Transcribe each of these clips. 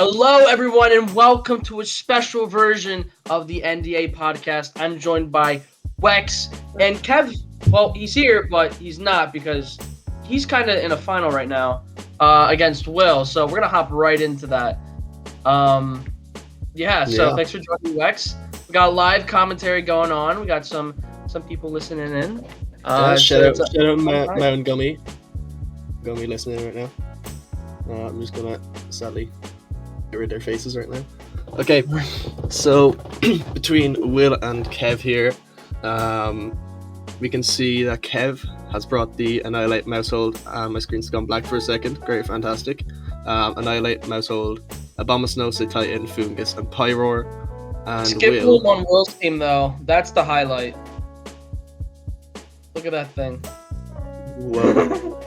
Hello, everyone, and welcome to a special version of the NDA podcast. I'm joined by Wex and Kev. Well, he's here, but he's not because he's kind of in a final right now against Will. So we're gonna hop right into that. So thanks for joining, Wex. We got live commentary going on. We got some people listening in. Shout out Mountain Gummy listening right now. I'm just gonna sadly get rid of their faces right now. Okay, so between Will and Kev here, we can see that Kev has brought the Annihilate Mousehold. My screen's gone black for a second. Great, fantastic. Annihilate Mousehold, Abomasnow, Titan, Fungus, and Pyroar. And Skip Will on Will's team though. That's the highlight. Look at that thing. Whoa.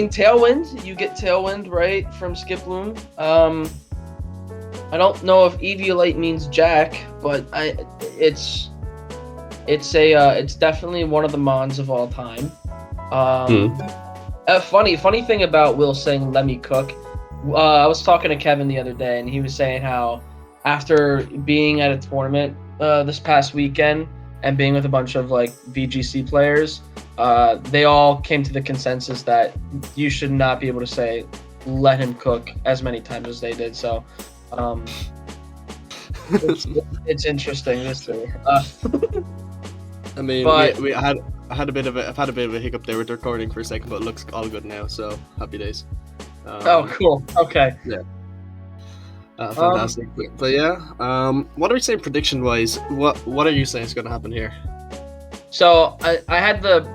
Tailwind. You get Tailwind, right, from Skiploom. I don't know if Eviolite means Jack, but it's definitely one of the Mons of all time. A funny thing about Will saying "let me cook." I was talking to Kevin the other day, and he was saying how after being at a tournament this past weekend and being with a bunch of like VGC players, they all came to the consensus that you should not be able to say "let him cook" as many times as they did. So, it's interesting to see. I've had a bit of a hiccup there with the recording for a second, but it looks all good now. So happy days. Cool. Okay. Yeah. Fantastic. What are we saying prediction wise? What are you saying is going to happen here? So I had the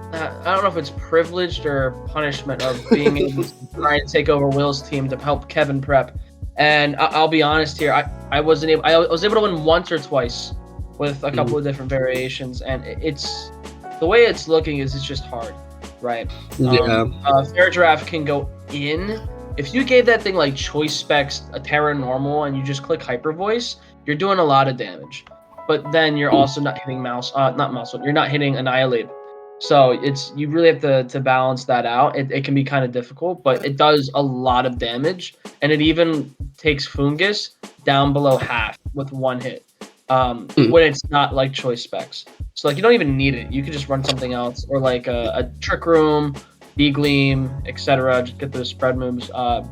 I don't know if it's privileged or punishment of being able to try and take over Will's team to help Kevin prep, and I'll be honest here, I was able to win once or twice with a couple of different variations, and it's the way it's looking is it's just hard, right? Fair Giraffe can go in. If you gave that thing like choice specs, a Terra normal, and you just click Hyper Voice, you're doing a lot of damage. But then you're also not hitting you're not hitting Annihilate. So you really have to balance that out. It can be kind of difficult, but it does a lot of damage, and it even takes Fungus down below half with one hit. When it's not like choice specs. So like you don't even need it. You could just run something else, or like a Trick Room, B-Gleam, etc. Just get those spread moves out.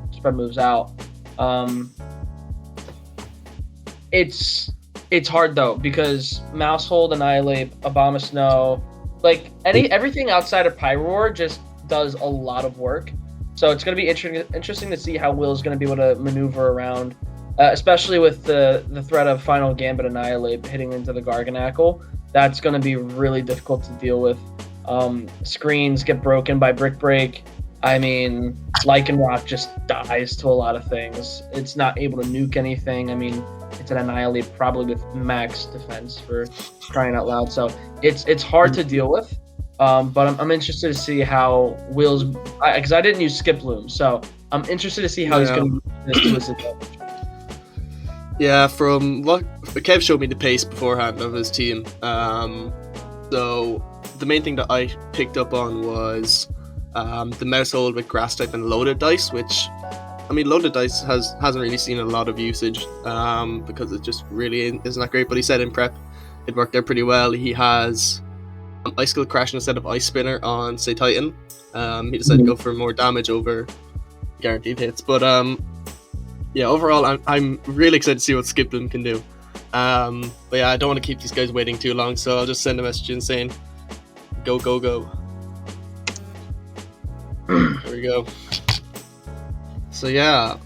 It's hard though because Mousehold, Annihilate, Abomasnow, like everything outside of Pyroar just does a lot of work. So it's gonna be interesting to see how Will's gonna be able to maneuver around, especially with the threat of Final Gambit Annihilate hitting into the Garganackle. That's gonna be really difficult to deal with. Screens get broken by Brick Break. I mean, Lycanroc just dies to a lot of things. It's not able to nuke anything. I mean, it's an Annihilate probably with max defense for crying out loud. So it's hard to deal with. But I'm interested to see how Will's, because I didn't use Skiploom, so I'm interested to see how he's going to use this to his advantage. Yeah, from what Kev showed me the pace beforehand of his team. So the main thing that I picked up on was the Mousehold with Grass type and Loaded Dice, which, I mean, Loaded Dice hasn't really seen a lot of usage because it just really isn't that great. But he said in prep it worked out pretty well. He has Icicle Crash instead of Ice Spinner on, say, Titan. He decided to go for more damage over guaranteed hits. But overall, I'm really excited to see what Skiploom can do. But yeah, I don't want to keep these guys waiting too long, so I'll just send a message in saying, go, go, go. There we go. So yeah,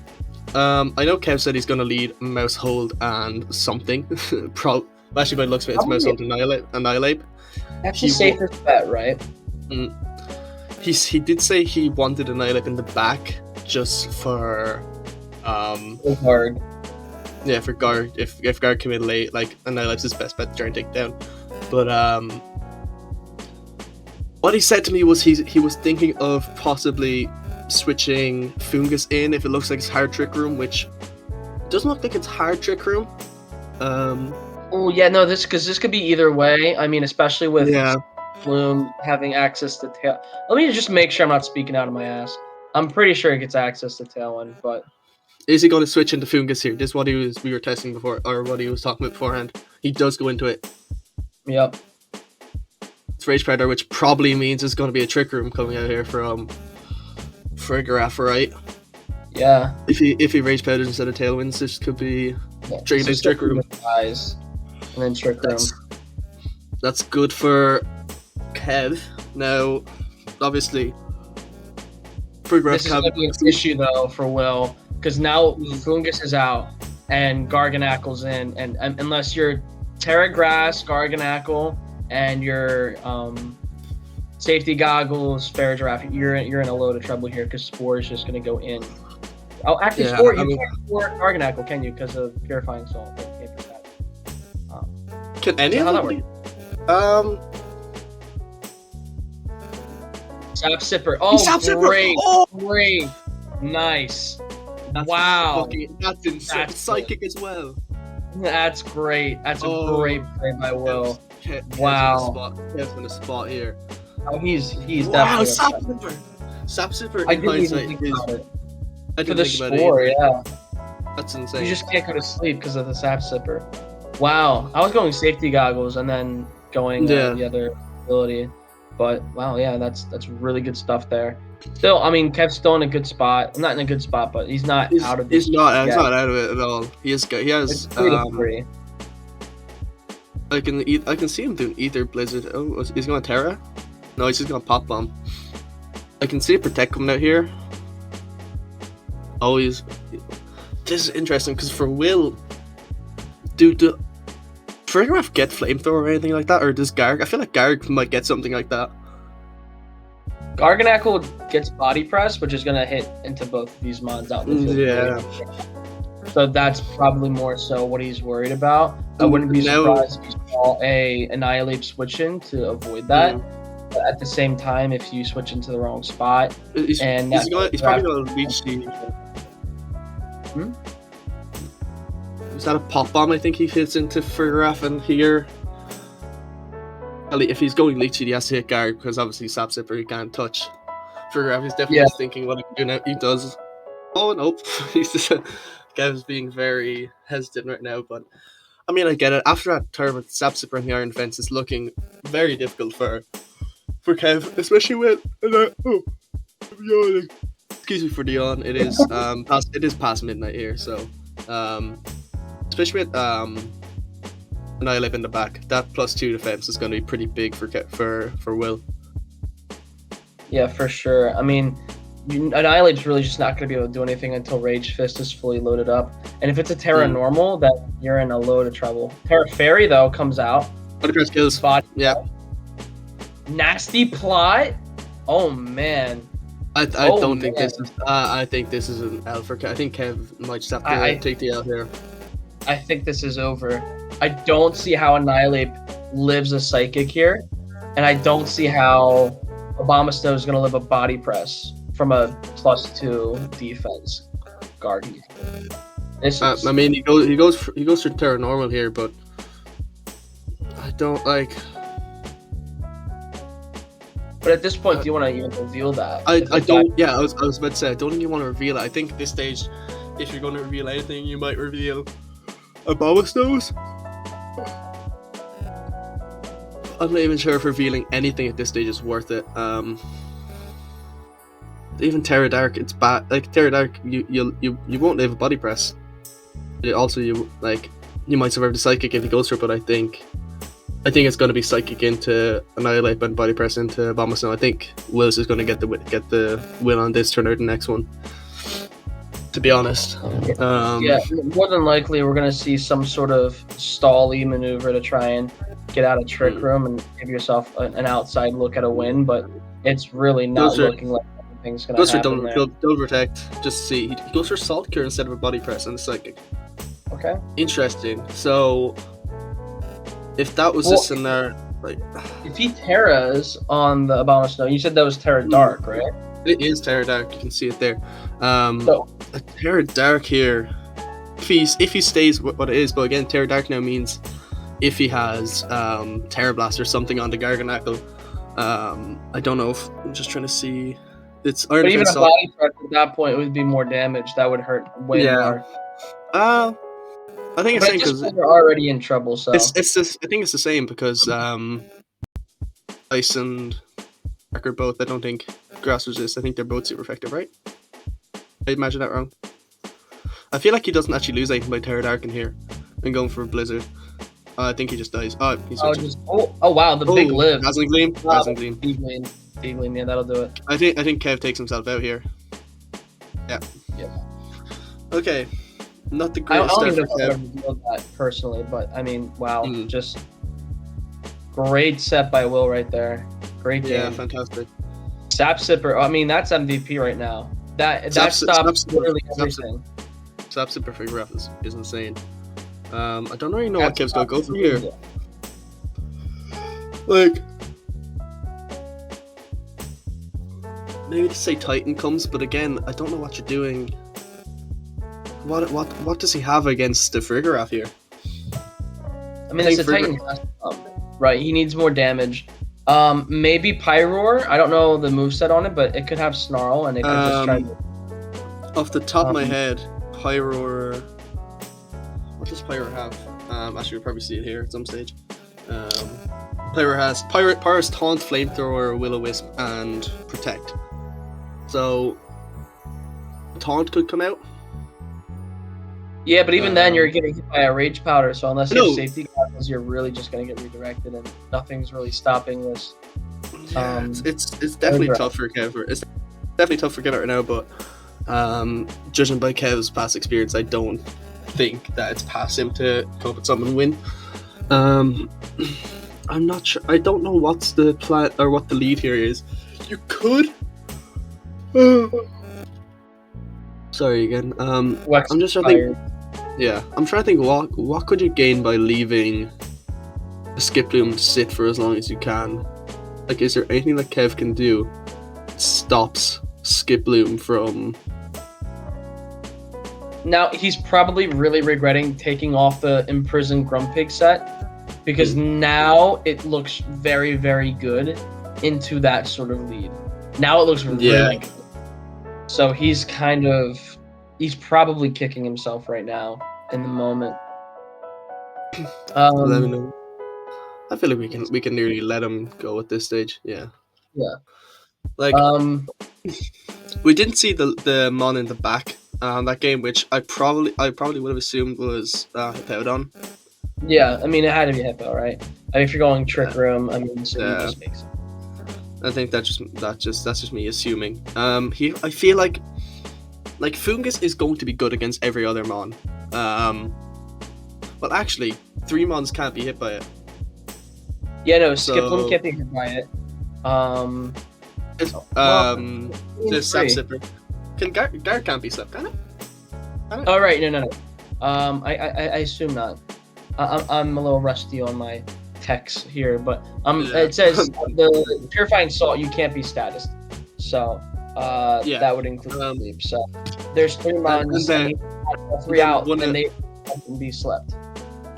I know Kev said he's going to lead Mousehold and something. Actually, by the looks of it, it's Mousehold Annihilate. That's the safest bet, right? He did say he wanted Annihilate in the back just for guard. Yeah, for guard. If guard came in late, like Annihilate's his best bet to try and take down. But what he said to me was he was thinking of possibly switching Fungus in if it looks like it's hard Trick Room, which doesn't look like it's hard Trick Room. Oh yeah, no, this could be either way. I mean, especially with Flume having access to tail. Let me just make sure I'm not speaking out of my ass. I'm pretty sure he gets access to Tailwind, but Is he going to switch into Fungus here? This is what we were testing before, or what he was talking about beforehand. He does go into it. yep. It's Rage Predator, which probably means there's going to be a Trick Room coming out here from Frigoraph, right? Yeah. If he Rage Predators instead of Tailwinds, this could be Trick Room. Guys, and then Trick Room. That's good for Kev. Now, obviously, This is going to be an issue, though, for Will, because now Fungus is out and Garganacle's in, and unless you're Terra Grass, Garganacle, and your safety goggles, Farigiraf, you're in a load of trouble here because Spore is just going to go in. Oh, actually, Yeah, Spore, you can't Spore Garganacle, can you? Because of Purifying Soul. You can't do that. Can any how of that them? Sap Sipper. Oh, Sap Sipper! great. Oh! Great. Nice. That's Wow. That's insane. That's Psychic as well. That's great. That's a great play by Will. Wow. Kev's in a spot here. Oh, he's Wow, definitely Sap Sipper! Sap Sipper I in didn't even hindsight think is... about it. I For didn't the think about Spore, it either. yeah. That's insane. You just can't go to sleep because of the Sap Sipper. Wow. I was going safety goggles and then going the other ability. But wow, yeah, that's really good stuff there. Still, I mean, Kev's still in a good spot. Not in a good spot, but he's not out of this. He's not out of it at all. He has. It's 3-3. I can see him doing either Blizzard. Oh, he's going to Terra? No, he's just going to Pop Bomb. I can see a Protect coming out here. Oh, this is interesting because for Will, do Frigoraph get Flamethrower or anything like that, or does Garg? I feel like Garg might get something like that. Garganacle gets Body Press, which is going to hit into both of these mons out in the field. Yeah. So that's probably more so what he's worried about. I wouldn't be surprised if you saw a Annihilate switch in to avoid that. But at the same time, if you switch into the wrong spot, he's probably going to reach the. Is that a Pop Bomb? I think he hits into Frigoraph and here. If he's going Leechy, he has to hit Garg because obviously Sap Sipper he can't touch. Frigoraph is definitely just thinking what he can do now. He does. Oh no, he's just Kev's being very hesitant right now, but I mean I get it. After that turn with Sap Sipper and the Iron Fence, it's looking very difficult for Kev, especially with excuse me for the yawn. It is past midnight here, so especially with Annihilate in the back, that +2 defense is going to be pretty big for Will. Yeah, for sure. I mean, Annihilate's really just not going to be able to do anything until Rage Fist is fully loaded up. And if it's a Terra normal, then you're in a load of trouble. Terra Fairy, though, comes out. Body kills. Spot. Yeah. Nasty plot. Oh man. I don't think this is. I think this is an L for Kev. I think Kev might just have to take the L here. I think this is over. I don't see how Annihilate lives a Psychic here, and I don't see how Abomasnow is going to live a Body Press from a +2 defense guard. I mean, he goes for Terra Normal here, but I don't like. But at this point, do you want to even reveal that? I don't. Yeah, I was about to say I don't think you want to reveal it. I think at this stage, if you're going to reveal anything, you might reveal Abomasnows. I'm not even sure if revealing anything at this stage is worth it. Even Terra Dark, it's bad. Like Terra Dark, you won't live a Body Press. Also, you might survive the Psychic if he goes for it, but I think it's going to be Psychic into Annihilate and Body Press into Abomasnow. I think Willis is going to get the win on this turn or the next one. To be honest. Yeah, more than likely we're going to see some sort of stall-y maneuver to try and get out of Trick Room and give yourself an outside look at a win, but it's really not looking like anything's going to happen there. Don't protect, just see. He goes for Salt Cure instead of a Body Press and a Psychic. Okay. Interesting. So, if that was a scenario, if he Terras on the Abomasnow, you said that was Terra Dark, right? It is Terra Dark. You can see it there. A Terra Dark here. If he stays what it is, but again, Terra Dark now means if he has Terra Blast or something on the Garganacle. I don't know if I'm just trying to see It's Iron But even Fist. a body press at that point would be more damage. That would hurt way more. I think it's But the same just because because they're already in trouble, so it's just, I think it's the same because Ice and Dark are both. I don't think Grass Resist. I think they're both super effective, right? I imagine that wrong. I feel like he doesn't actually lose anything by Terra Dark in here and going for a Blizzard. I think he just dies. Oh, he's switching. oh wow, the big live. Dazzling Gleam. Wow. Dazzling Gleam. Deep Gleam, yeah, that'll do it. I think Kev takes himself out here. Yeah. Yeah. Okay. Not the I greatest don't start even for know if I Kev. would feel that personally, but I mean, wow, just great set by Will right there. Great game. Yeah, fantastic. Sap Sipper, I mean, that's MVP right now. That stops literally everything. Sap Sipper for Graph is insane. I don't really know what Kev's gonna go for here. Like, maybe to say Titan comes, but again, I don't know what you're doing. What does he have against the Frigoraph here? I mean, it's a Titan has to come, right? He needs more damage. Maybe Pyroar. I don't know the moveset on it, but it could have Snarl, and it could just try to... Off the top of my head, Pyroar... What does Pyroar have? Actually, we'll probably see it here at some stage. Pyroar has Pyroar's Taunt, Flamethrower, Will-O-Wisp, and Protect. So, Taunt could come out. Yeah, but even then, you're getting hit by a Rage Powder, so unless you have safety goggles, you're really just going to get redirected, and nothing's really stopping this. It's definitely tough for Kev. It's definitely tough for Kev right now, but judging by Kev's past experience, I don't think that it's past him to come up with something and win. I'm not sure. I don't know what's the plan or what the lead here is. You could. Sorry again. I'm just trying to think. Yeah, I'm trying to think what could you gain by leaving a Skiploom sit for as long as you can? Like, is there anything that Kev can do that stops Skiploom from... Now, he's probably really regretting taking off the Imprisoned Grumpig set, because now it looks very, very good into that sort of lead. Now it looks really good. So he's probably kicking himself right now in the moment. Let me know. I feel like we can nearly let him go at this stage. Yeah. Yeah. Like, we didn't see the Mon in the back that game, which I probably would have assumed was Hippowdon. Yeah, I mean it had to be Hippo, right? I mean, if you're going Trick Room, I mean, so it just makes sense. I think that's just me assuming. I feel like Fungus is going to be good against every other Mon. Well, actually, 3 Mons can't be hit by it. Yeah, no, Skiploom can't be hit by it. The Sap Sipper. Gar can't be Sap, can it? Oh right, no. I assume not. I'm a little rusty on my text here, but it says the Purifying Salt you can't be status, so that would include sleep. So there's 3 Mons, 3 out, and they can be slept.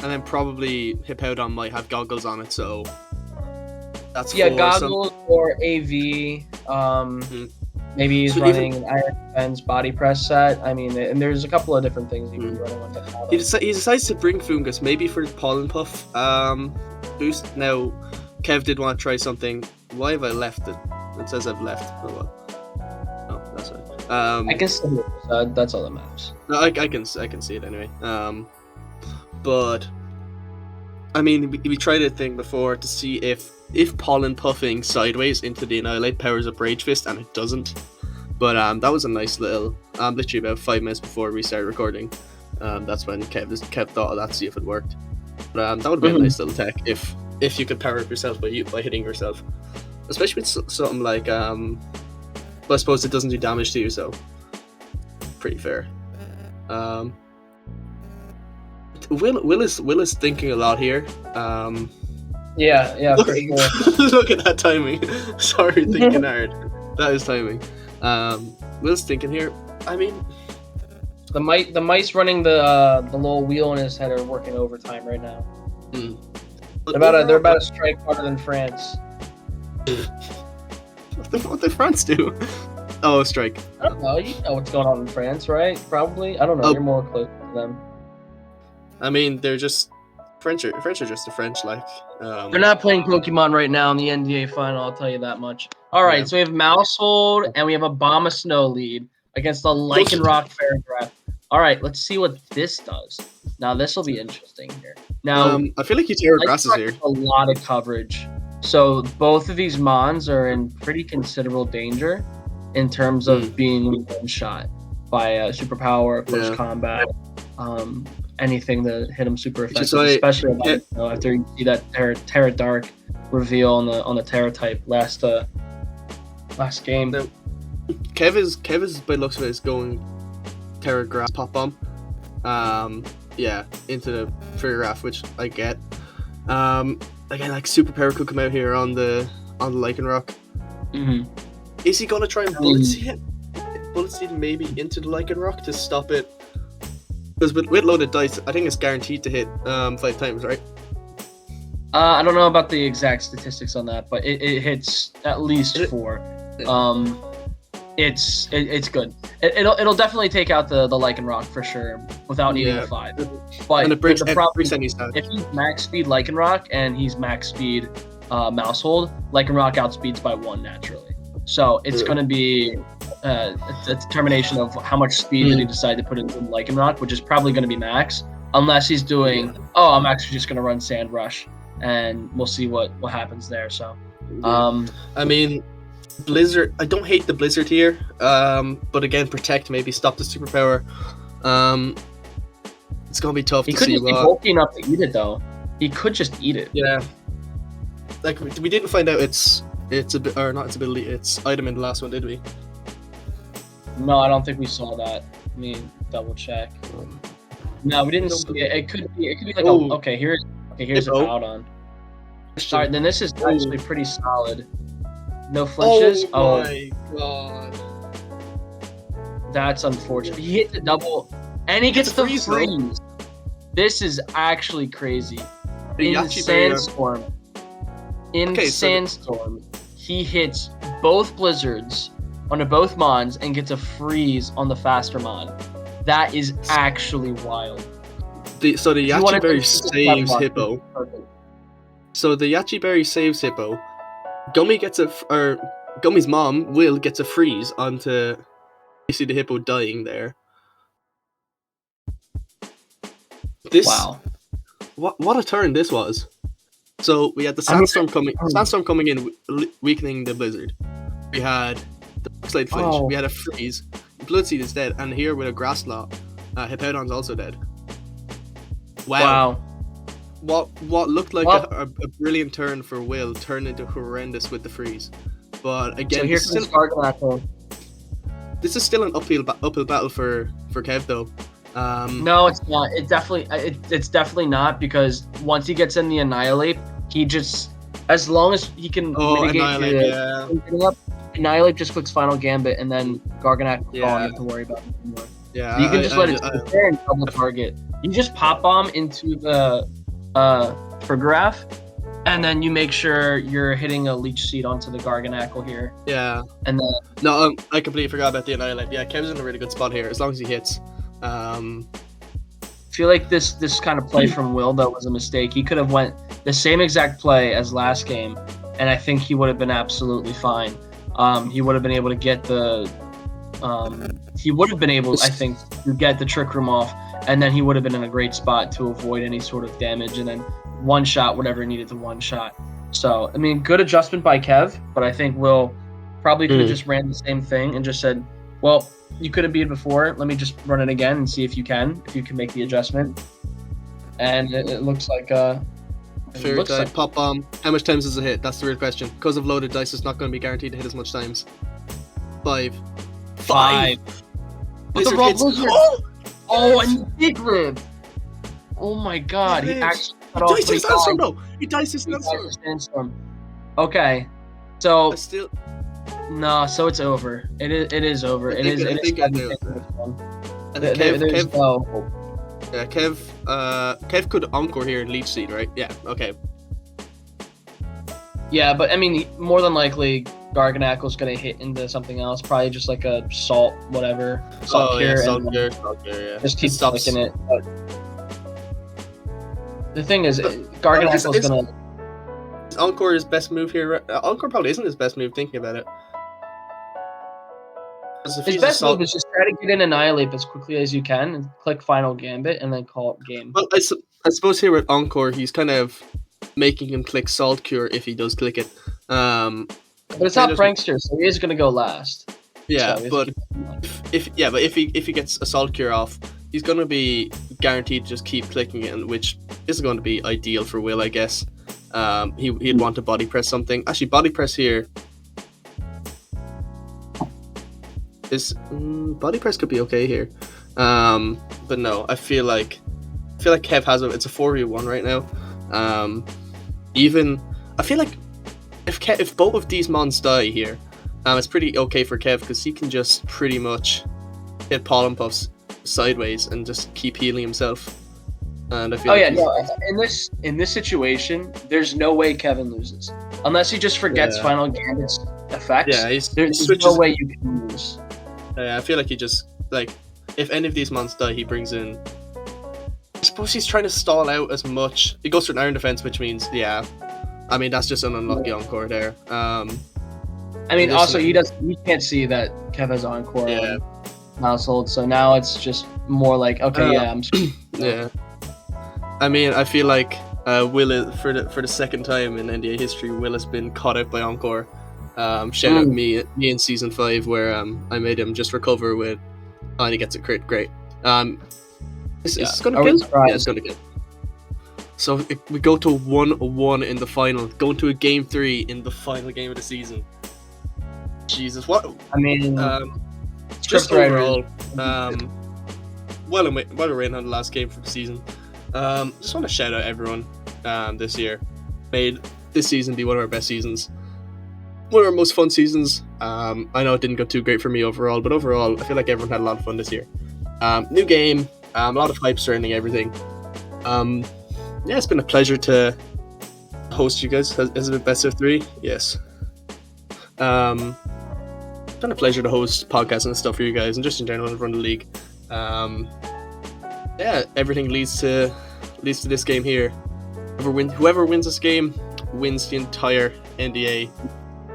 And then probably Hippowdon might have goggles on it, so that's goggles or AV. Maybe he's running an Iron Defense body press set. I mean, and there's a couple of different things you can be running with that. He decides to bring Fungus, maybe for Pollen Puff boost. Now, Kev did want to try something. Why have I left it? It says I've left. Oh well. Oh, that's right. I can see it, so that's all that matters. No, I can see it anyway. But I mean, we tried a thing before to see if Pollen Puffing sideways into the Annihilate powers up Rage Fist, and it doesn't. But that was a nice little. Literally about 5 minutes before we started recording. That's when Kev thought of that to see if it worked. But that would be a nice little tech if you could power up yourself by hitting yourself, especially with something like But I suppose it doesn't do damage to you, so pretty fair. Will is thinking a lot here. Yeah, for sure. Look at that timing. Sorry, thinking hard. That is timing. Will's thinking here. I mean, the mice running the little wheel in his head are working overtime right now. They're about to strike harder than France. What did France do? Oh, strike. I don't know. You know what's going on in France, right? Probably. I don't know. Oh. You're more close to them. I mean, they're just French are just the French, like. They're not playing Pokemon right now in the NDA final. I'll tell you that much. All right, Yeah. so we have Mousehold and we have Obama Snow lead against the Lycanroc Paragraph. All right, let's see what this does. Now this will be interesting here. Now I feel like Utero Grass is here. A lot of coverage. So both of these Mons are in pretty considerable danger in terms of being one shot by superpower, close combat, anything that hit them super effective, especially after you see that Terra Dark reveal on the Terra type last game. Now, Kev is by the looks of it is going Terra Grass Pop Bomb. Into the Trigger Graph, which I get. Again, like Superpower could come out here on the Lycanroc. Mm-hmm. Is he gonna try and Bullet Seed it? Bullet Seed maybe into the Lycanroc to stop it? Because with loaded dice, I think it's guaranteed to hit 5 times, right? I don't know about the exact statistics on that, but it hits at least 4. It's good. It'll definitely take out the Lycanroc for sure without needing a 5. But and it breaks the problem any stat. if he's max speed Lycanroc and he's max speed Mousehold, Lycanroc outspeeds by 1 naturally. So it's going to be a determination of how much speed did he decide to put into Lycanroc, which is probably going to be max, unless he's doing, I'm actually just going to run Sand Rush, and we'll see what happens there. So, I mean, Blizzard, I don't hate the Blizzard here, but again, Protect, maybe stop the superpower. It's going to be tough to see. He could just be bulky enough to eat it, though. He could just eat it. Yeah. Like, we didn't find out it's item in the last one, did we? No, I don't think we saw that. Let me double check. No, we didn't see it. It could be like here's a Powdon. All right, then this is actually pretty solid. No flinches. Oh my god. That's unfortunate. He hit the double and he gets the freeze. This is actually crazy. In Sandstorm. Sandstorm, he hits both Blizzards onto both Mons and gets a freeze on the faster Mon. That is actually wild. So the Yachi Berry saves Hippo. So the Yachi Berry saves Hippo. Gummy gets Gummy's mom, Will, gets a freeze onto basically the Hippo dying there. Wow. What a turn this was. So we had the Sandstorm coming in, weakening the Blizzard. We had the Slide Flinch. We had a freeze. Bloodseed is dead, and here with a Grass Law, Hippowdon's also dead. Wow. What looked like a brilliant turn for Will turned into horrendous with the freeze. But again, so this is still an uphill battle for Kev though. No, it's not. It's definitely not, because once he gets in the Annihilate, he just, as long as he can mitigate Annihilate just clicks Final Gambit, and then Garganac you don't have to worry about it anymore. Yeah, so you can just let it sit there and double target. You just Pop Bomb into the Triggeraf, and then you make sure you're hitting a Leech Seed onto the Garganackle here. Yeah. And then I completely forgot about the Annihilate. Yeah, Kev's in a really good spot here, as long as he hits. I feel like this kind of play from Will, though, was a mistake. He could have went the same exact play as last game, and I think he would have been absolutely fine. He would have been able to get I think, to get the Trick Room off, and then he would have been in a great spot to avoid any sort of damage, and then one-shot whatever he needed to one-shot. So, I mean, good adjustment by Kev, but I think Will probably could have just ran the same thing and just said, well, you could have beat it before, let me just run it again and see if you can make the adjustment. And it looks like Fairy Tide, Pop Bomb. How much times does it hit? That's the real question. Because of loaded dice, it's not going to be guaranteed to hit as much times. 5. But the raw Blizzard. And Big Rib. Oh my god, he actually cut off his Sandstorm, though. He dies his Sandstorm. Okay, so so it's over. It is over. Kev could Encore here and Leech Seed, right? Yeah, okay. Yeah, but I mean, more than likely, Garganacle's gonna hit into something else, probably just like a salt, whatever, salt cure, Salt and cure, yeah. just keep stops. flicking it. But the thing is, Garganacle's gonna. Is Encore his best move here? Encore probably isn't his best move, thinking about it. His best move is just try to get in Annihilate as quickly as you can and click Final Gambit and then call it game. Well, I suppose here with Encore, he's kind of making him click Salt Cure if he does click it. But it's not Prankster, so he is going to go last. Yeah, so but if he gets a Salt Cure off, he's going to be guaranteed to just keep clicking it, which isn't going to be ideal for Will, I guess. He'd want to body press something. Actually, body press here. Body press could be okay here, but no, I feel like Kev has it's a 4v1 right now. I feel like if both of these mons die here, it's pretty okay for Kev because he can just pretty much hit Pollen Puffs sideways and just keep healing himself. And I feel in this situation, there's no way Kevin loses unless he just forgets Final Gambit's effects. Yeah, there's no way you can lose. I feel like he just, like, if any of these mons die, he brings in... I suppose he's trying to stall out as much. He goes for an Iron Defense, which means, I mean, that's just an unlucky Encore there. I mean, also, he can't see that Kev has Encore on Household, so now it's just more like, okay, I'm... Yeah. I mean, I feel like Will, for the second time in NDA history, Will has been caught out by Encore. Shout out me in season 5 where I made him just recover with and he gets a crit. Great. Is this gonna kill? Yeah, it's gonna kill. So we go to 1-1 in the final, going to a game 3 in the final game of the season. Jesus, what? I mean, just overall, well we're waiting on the last game for the season. Just want to shout out everyone this year. Made this season be one of our best seasons. One of our most fun seasons. I know it didn't go too great for me overall, but overall, I feel like everyone had a lot of fun this year. New game, a lot of hype surrounding everything. It's been a pleasure to host you guys. Has it been best of 3? Yes. It's been a pleasure to host podcasts and stuff for you guys, and just in general run the league. Everything leads to this game here. Whoever wins this game wins the entire NDA.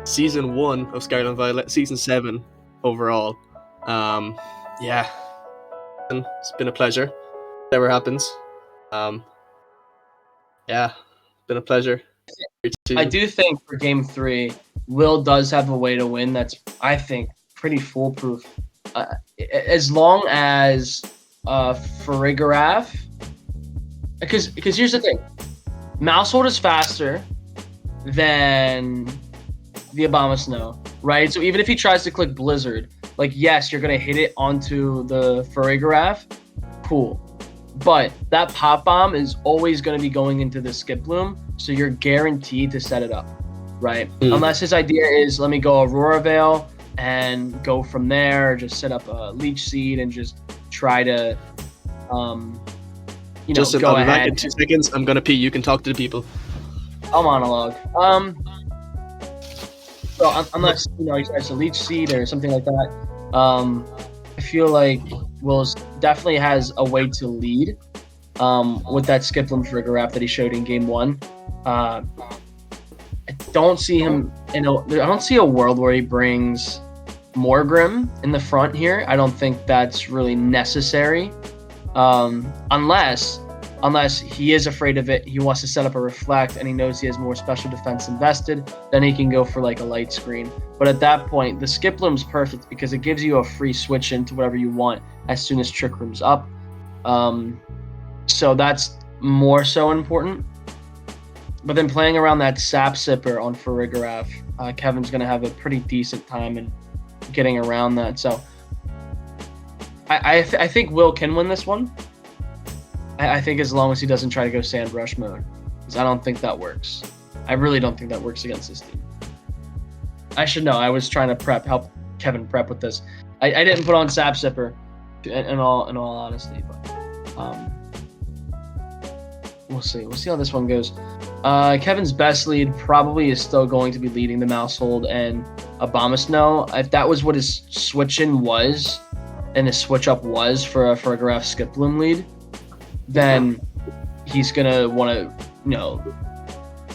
Season 1 of Scarlet and Violet, Season 7 overall. It's been a pleasure. Whatever happens. Been a pleasure. I do think for Game 3, Will does have a way to win that's, I think, pretty foolproof. As long as Farigarath... Because here's the thing. Mousehold is faster than the Abomasnow, right? So even if he tries to click Blizzard, like, yes, you're going to hit it onto the Farigarath, cool. But that Pop Bomb is always going to be going into the Skip Bloom, so you're guaranteed to set it up, right? Unless his idea is, let me go Aurora Veil and go from there, just set up a Leech Seed and just try to, I'll be go ahead. Back in 2 seconds. I'm going to pee. You can talk to the people. I'll monologue. So unless he tries to Leech Seed or something like that, I feel like Will's definitely has a way to lead with that Skiploom Farigarath that he showed in Game 1. I don't see him I don't see a world where he brings Morgrim in the front here. I don't think that's really necessary, unless he is afraid of it, he wants to set up a Reflect, and he knows he has more special defense invested, then he can go for like a Light Screen. But at that point, the Skip Bloom's perfect because it gives you a free switch into whatever you want as soon as Trick Room's up. So that's more so important. But then playing around that Sap Sipper on Farigarath, Kevin's going to have a pretty decent time in getting around that. So I think Will can win this one. I think as long as he doesn't try to go Sand Rush mode, because I don't think that works. I really don't think that works against this team. I should know. I was trying to help Kevin prep with this. I didn't put on Sap Sipper, in all honesty, but we'll see. We'll see how this one goes. Kevin's best lead probably is still going to be leading the Mousehold and Abomasnow. If that was what his switch-in was, and his switch-up was for a Farigiraf Skiploom lead, then he's going to want to,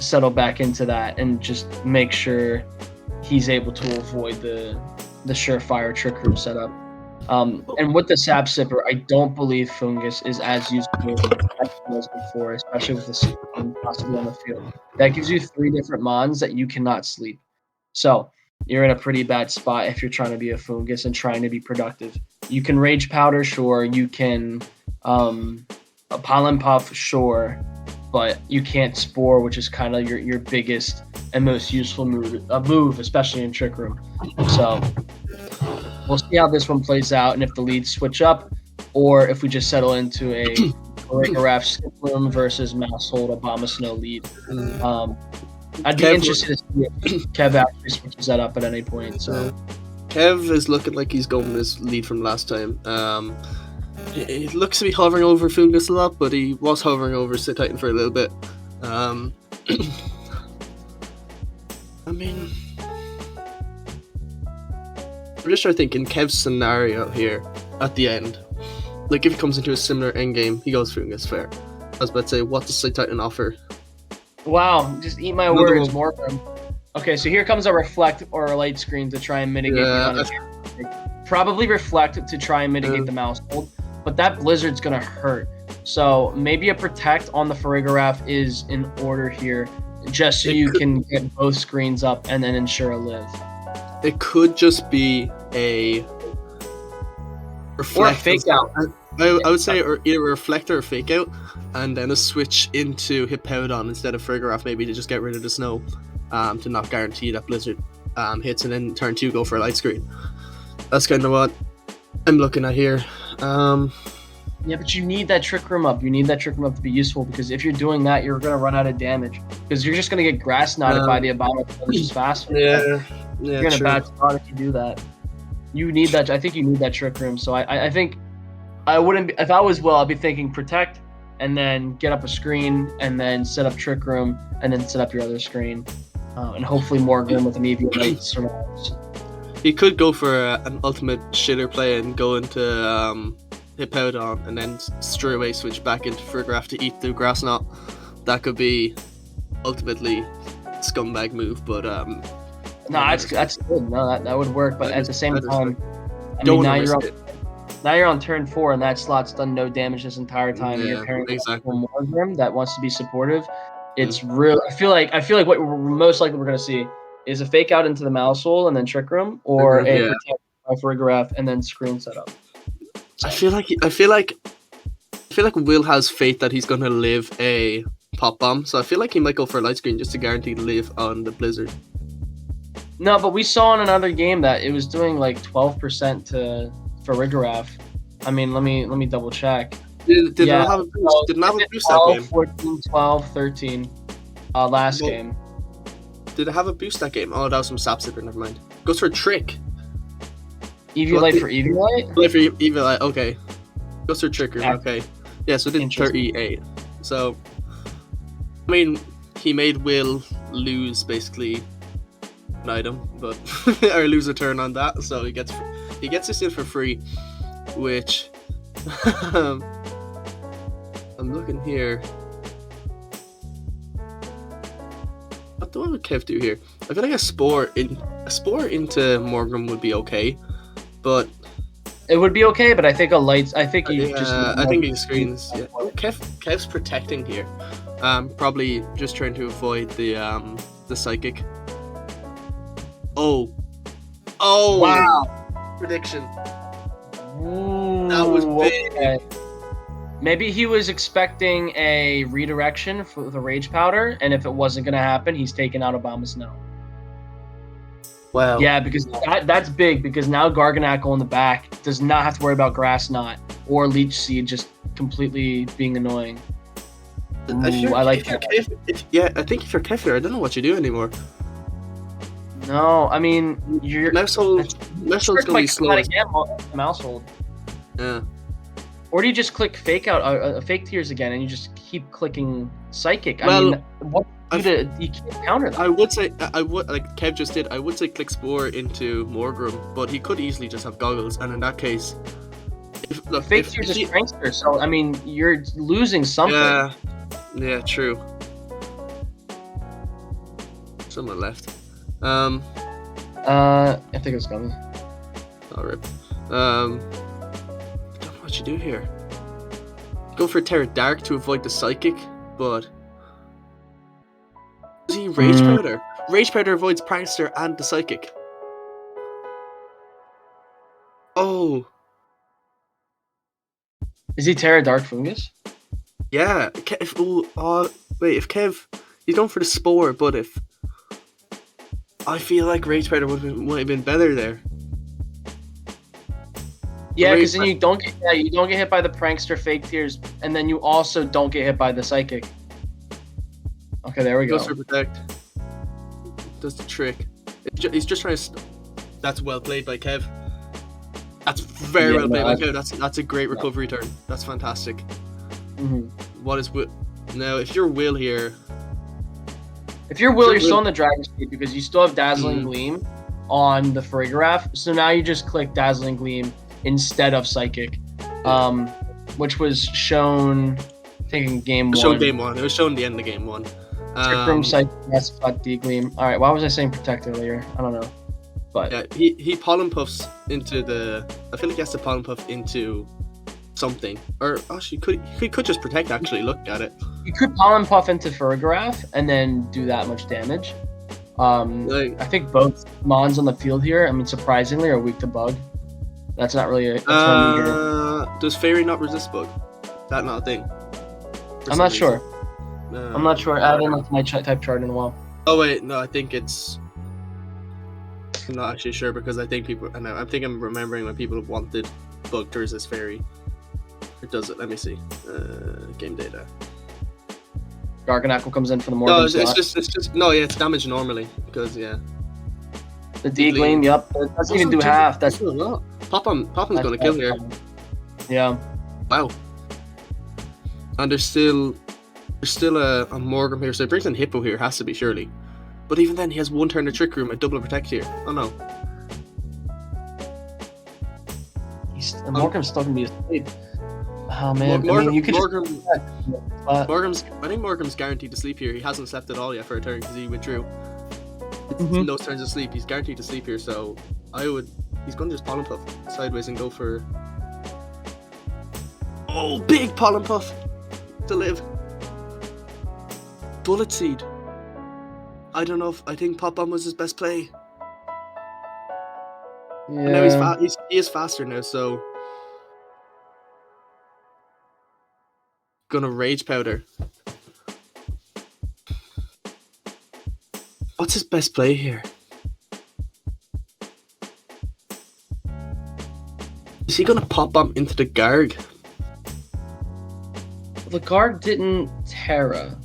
settle back into that and just make sure he's able to avoid the surefire Trick Room setup. And with the Sap Sipper, I don't believe Fungus is as useful as before, especially with the Skiploom possibly on the field. That gives you 3 different Mons that you cannot sleep. So you're in a pretty bad spot if you're trying to be a Fungus and trying to be productive. You can Rage Powder, sure. You can a Pollen Puff, sure. But you can't Spore, which is kind of your biggest and most useful move, especially in Trick Room. So we'll see how this one plays out, and if the leads switch up, or if we just settle into a Farigiraf Skiploom versus Mousehold Abomasnow lead. I'd be interested to see if Kev actually switches that up at any point. So Kev is looking like he's going with his lead from last time. He looks to be hovering over Fungus a lot, but he was hovering over Sit Titan for a little bit. I mean, I'm just trying to think in Kev's scenario here at the end. Like, if he comes into a similar endgame, he goes Fungus, fair. I was about to say, what does Sit Titan offer? Wow, just eat my words, Morgan. Okay, so here comes a Reflect or a Light Screen to try and mitigate probably Reflect to try and mitigate the Mousehold. But that Blizzard's going to hurt. So maybe a Protect on the Farigiraf is in order here, just so you can get both screens up and then ensure a live. It could just be a Reflect. Or a Fake Out. I would say either a Reflect or a Fake Out, and then a switch into Hippowdon instead of Farigiraf, maybe to just get rid of the snow, to not guarantee that Blizzard hits, and then turn 2 go for a Light Screen. That's kind of what I'm looking at here. Yeah, but you need that Trick Room up. You need that Trick Room up to be useful, because if you're doing that, you're going to run out of damage. Because you're just going to get Grass Knotted by the Abomasnow, which is faster. Yeah, you're in a bad spot if you do that. You need that. I think you need that Trick Room. So I think I wouldn't be, if I was Will, I'd be thinking Protect, and then get up a screen, and then set up Trick Room, and then set up your other screen. And hopefully Morgan with an EV Light surrounds. He could go for an ultimate shitter play and go into Hippowdon and then straight away switch back into Farigiraf to eat the Grass Knot. That could be ultimately scumbag move, but no, that's good. No, that would work. But at the same time, now you're on turn 4, and that slot's done no damage this entire time. Yeah, you're pairing exactly. more of them that wants to be supportive. It's real. I feel like what we're most likely we're gonna see is a Fake Out into the Mousehold and then Trick Room, or a Protect by Farigiraf and then screen setup. I feel like Will has faith that he's gonna live a Pop Bomb, so I feel like he might go for a Light Screen just to guarantee to live on the Blizzard. No, but we saw in another game that it was doing like 12% to Farigiraf. I mean, let me double check. Did it have a boost? Did it have a boost 12, that game? 14, 12, 13. Last game. Did it have a boost that game? Oh, that was from Sap Sipper, never mind. Goes for a Trick. Eevee Light for Eevee Light? Light for Eevee Light, okay. Goes for a Trick Room, okay. Yeah, so it did 38. So, I mean, he made Will lose basically an item, but or lose a turn on that, so he gets this in for free, which I'm looking here. What would Kev do here? I feel like a spore into Morgan would be okay, but it would be okay. But I think I think he screens. Yeah. Kev's protecting here. Probably just trying to avoid the psychic. Oh! Wow! Prediction. Ooh, that was big. Okay. Maybe he was expecting a redirection for the Rage Powder, and if it wasn't going to happen, he's taking out Abomasnow. Wow. Yeah, because that's big, because now Garganackle in the back does not have to worry about Grass Knot or Leech Seed just completely being annoying. I like that. I think if you're Kefir, I don't know what you do anymore. No, I mean, you're... Mousehold's going to be slow. Mousehold. Yeah. Or do you just click fake out fake tears again, and you just keep clicking psychic? Well, I mean, what you can't counter that. I would say I would like Kev just did. I would say click Spore into Morgrim, but he could easily just have goggles, and in that case, fake tears is prankster. So I mean, you're losing something. Yeah, true. Someone left. I think it's coming. Oh, rip. I don't know what you do here. Go for Terra Dark to avoid the psychic, but is he Rage Powder? Rage Powder avoids Prankster and the psychic. Oh. Is he Terra Dark Fungus? Yeah. Wait, if Kev, he's going for the Spore, but if I feel like Rage Powder might have been better there. Yeah, because then you don't get hit by the prankster fake tears, and then you also don't get hit by the psychic. Okay, there we go. Goes for protect. Does the trick. He's just trying to. That's well played by Kev. That's very well played by Kev. That's a great recovery turn. That's fantastic. Mm-hmm. What is Will? Now, if you're Will here. If you're Will, you're still in the Dragon State because you still have Dazzling Gleam on the Farigiraf. So now you just click Dazzling Gleam instead of Psychic, which was shown, I think, in game 1. It was shown at the end of game 1. Trick Room, Psychic, Flat D-Gleam. Alright, why was I saying Protect earlier? I don't know. But yeah, he Pollen Puffs into the... I feel like he has to Pollen Puff into something. Or actually, he could just Protect, actually, look at it. You could Pollen Puff into Farigiraf and then do that much damage. I think both Mons on the field here, I mean, surprisingly, are weak to Bug. That's not really a term either. Does Fairy not resist Bug? That not a thing? I'm not sure. I'm not sure. I haven't looked at my type chart in a while. Oh wait, no, I think it's... I'm not actually sure because I think people... I think I'm remembering when people wanted Bug to resist Fairy. Or does it? Let me see. Game data. Garganacl comes in for the Morgan. No, it's just... No, yeah, it's damage normally. Because, yeah. The D-Gleam, yep. It doesn't even do half. That's a lot. Popom's gonna kill here. Yeah. Wow. And there's still a Morgan here, so it brings in Hippo here, has to be surely. But even then, he has one turn of Trick Room, a double Protect here. Oh no. Morgan's still gonna be asleep. Oh man, you could I think Morgan's guaranteed to sleep here. He hasn't slept at all yet for a turn because he withdrew. No turns of sleep. He's guaranteed to sleep here, so he's going to just Pollen Puff sideways and go for... Oh, big Pollen Puff to live. Bullet Seed. I don't know I think Pop Bomb was his best play. Yeah. But now he is faster now, so... Gonna Rage Powder. What's his best play here? Is he gonna Pop Bomb into the Garg? The Garg didn't Terra.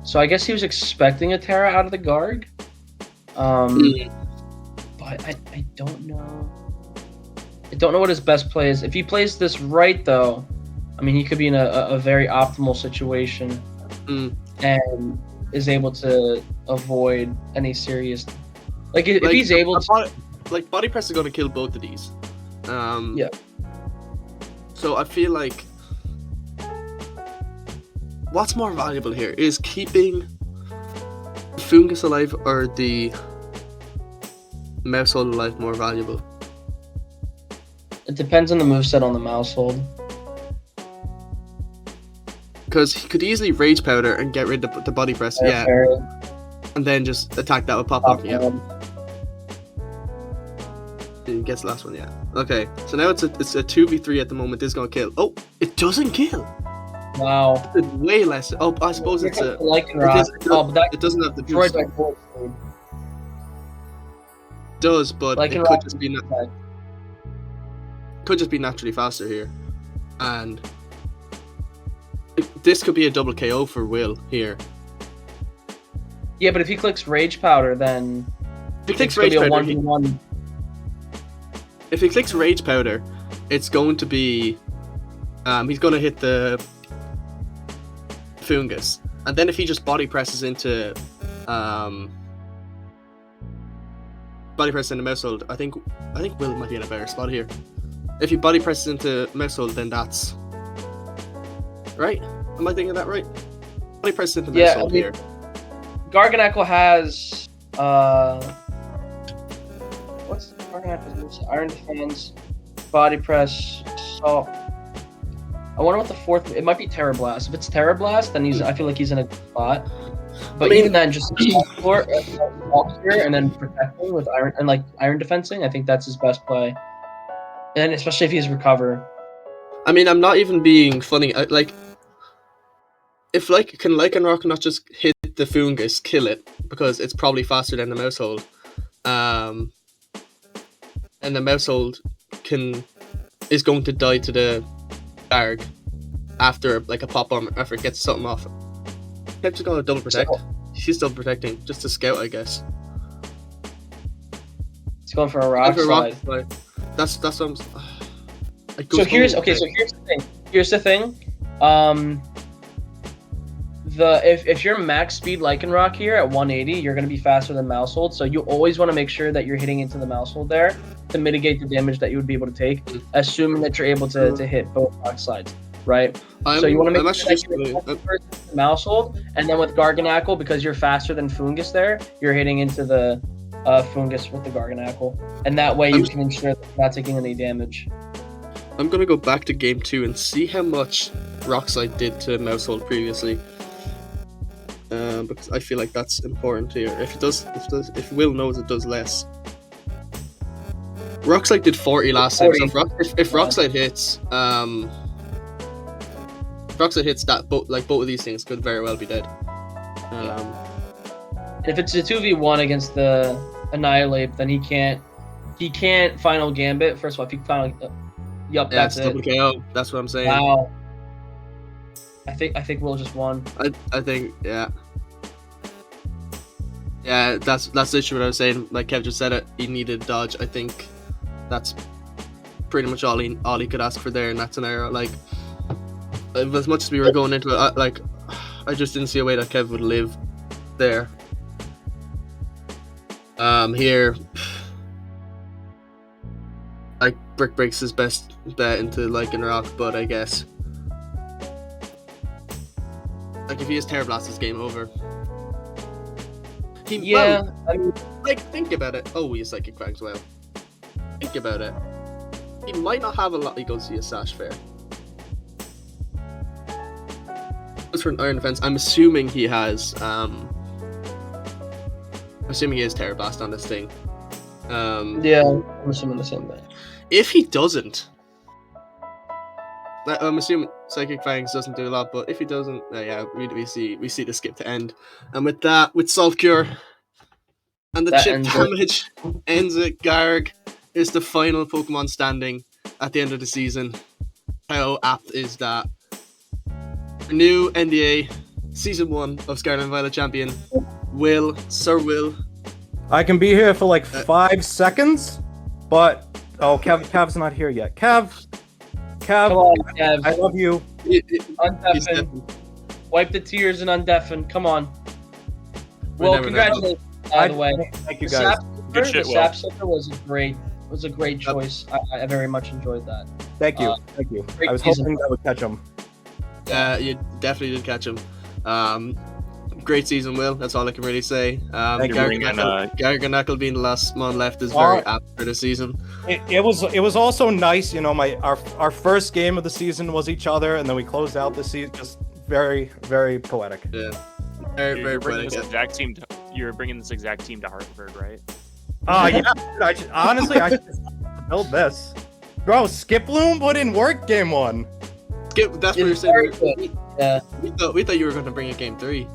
So I guess he was expecting a Terra out of the Garg. But I don't know. I don't know what his best play is. If he plays this right, though, I mean, he could be in a very optimal situation and is able to avoid any serious... If he's able to... Body Press is going to kill both of these. Yeah. So I feel like... What's more valuable here? Is keeping the Fungus alive or the Mousehold alive more valuable? It depends on the moveset on the Mousehold. Because he could easily Rage Powder and get rid of the Body Press, yeah. And then just attack that with Pop-Up, yeah. He gets the last one, yeah. Okay, so now it's a 2v3 at the moment. This is going to kill. Oh, it doesn't kill! Wow. It's way less. Oh, I suppose it's a... It doesn't have the boost. It does, but it could just be naturally faster here. And... This could be a double KO for Will here. Yeah, but if he clicks Rage Powder, then if he clicks Rage Powder, If he clicks Rage Powder, it's going to be he's gonna hit the Fungus, and then if he just body presses into Mousehold, I think Will might be in a better spot here. If he body presses into Mousehold, then that's right. Am I thinking that right? Body presses into Mousehold here. Garganacl has what's Garganacl's Iron Defense, Body Press, Salt. I wonder what the fourth. It might be Terra Blast. If it's Terra Blast, then I feel like he's in a good spot. But even then, just here and then protecting with Iron and Iron Defensing, I think that's his best play. And especially if he's Recover. I mean, I'm not even being funny. If can Lycanroc not just hit the Fungus, kill it, because it's probably faster than the Mousehold, and the Mousehold is going to die to the Garg after a pop bomb after it gets something off. Kev just gonna double protect. She's double protecting just to scout, I guess. He's going for a rock slide. That's what I'm. So here's the thing. Here's the thing. If you're max speed Lycanroc here at 180, you're gonna be faster than Mousehold. So you always want to make sure that you're hitting into the Mousehold there to mitigate the damage that you would be able to take, assuming that you're able to hit both rock slides. Right? So you want to make sure that you're first the Mousehold, and then with Garganacl, because you're faster than Fungus there, you're hitting into the Fungus with the Garganacl. And that way you can ensure that you're not taking any damage. I'm going to go back to game 2 and see how much Rock Slide did to Mousehold previously. Because I feel like that's important here. If Will knows it does less. Rock Slide did 40 last time, so if Rock Slide hits... Rockside hits that both of these things could very well be dead. If it's a 2v1 against the Annihilate, then he can't final Gambit. First of all, if he final, that's it. Double KO. That's what I'm saying. Wow. I think Will just won. I think yeah. That's literally what I was saying. Like Kev just said it. He needed dodge. I think that's pretty much all he could ask for there in that scenario. As much as we were going into it, I just didn't see a way that Kev would live there. Here, Brick Break's his best bet into Lycanroc, but I guess, if he has Terra Blast, it's game over. Think about it. Oh, he has Psychic Fang as well. Think about it. He might not have a lot. He goes to a Sash Fair. For an Iron Defense, I'm assuming he has Terra Blast on this thing. I'm assuming the same thing. If he doesn't, I'm assuming Psychic Fangs doesn't do a lot, but if he doesn't, we see the skip to end. And with that, with Solve Cure and the chip damage ends it. Garg is the final Pokemon standing at the end of the season. How apt is that? New NDA Season 1 of Scarlet and Violet Champion, Sir Will. I can be here for 5 seconds, but Kev's not here yet. Kev, come on, Kev. I love you. Undeafen. Wipe the tears and undeafen. Come on. Well, congratulations, by the way. Thank you, guys. Good shit, Will. Sap Silver was a great choice. I very much enjoyed that. Thank you. I was hoping that would catch him. You definitely did catch him. Great season, Will. That's all I can really say. Garganacl being the last one left is very apt for the season. It was also nice, our first game of the season was each other, and then we closed out the season just very, very poetic. Yeah, very poetic. You're bringing this exact team to Hartford, right? Yeah. I should build this. Bro, Skiploom wouldn't work game 1. That's what you're saying. We thought you were going to bring a game 3.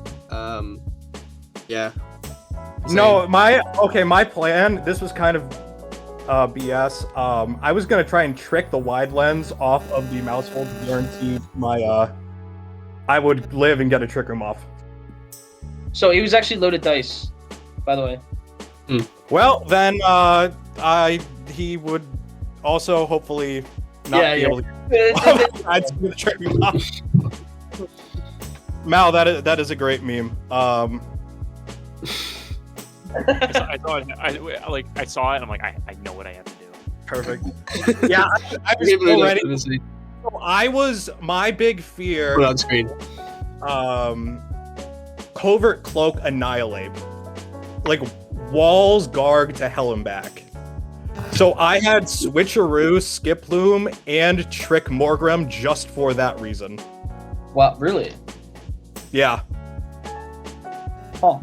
Yeah. Same. No, my plan. This was kind of BS. I was gonna try and trick the wide lens off of the Mousehold to guarantee I would live and get a Trick Room off. So he was actually loaded dice, by the way. Well, then he would also hopefully not be able to. I'd see the cherry bomb. Mal, that is a great meme. I saw it. And I'm like, I know what I have to do. Perfect. Yeah, I was so ready. My big fear. Put on screen. Covert Cloak Annihilate. Like walls Garg to hell and back. So I had Switcheroo, Skiploom, and Trick Morgrem just for that reason. Wow, really? Yeah. Huh.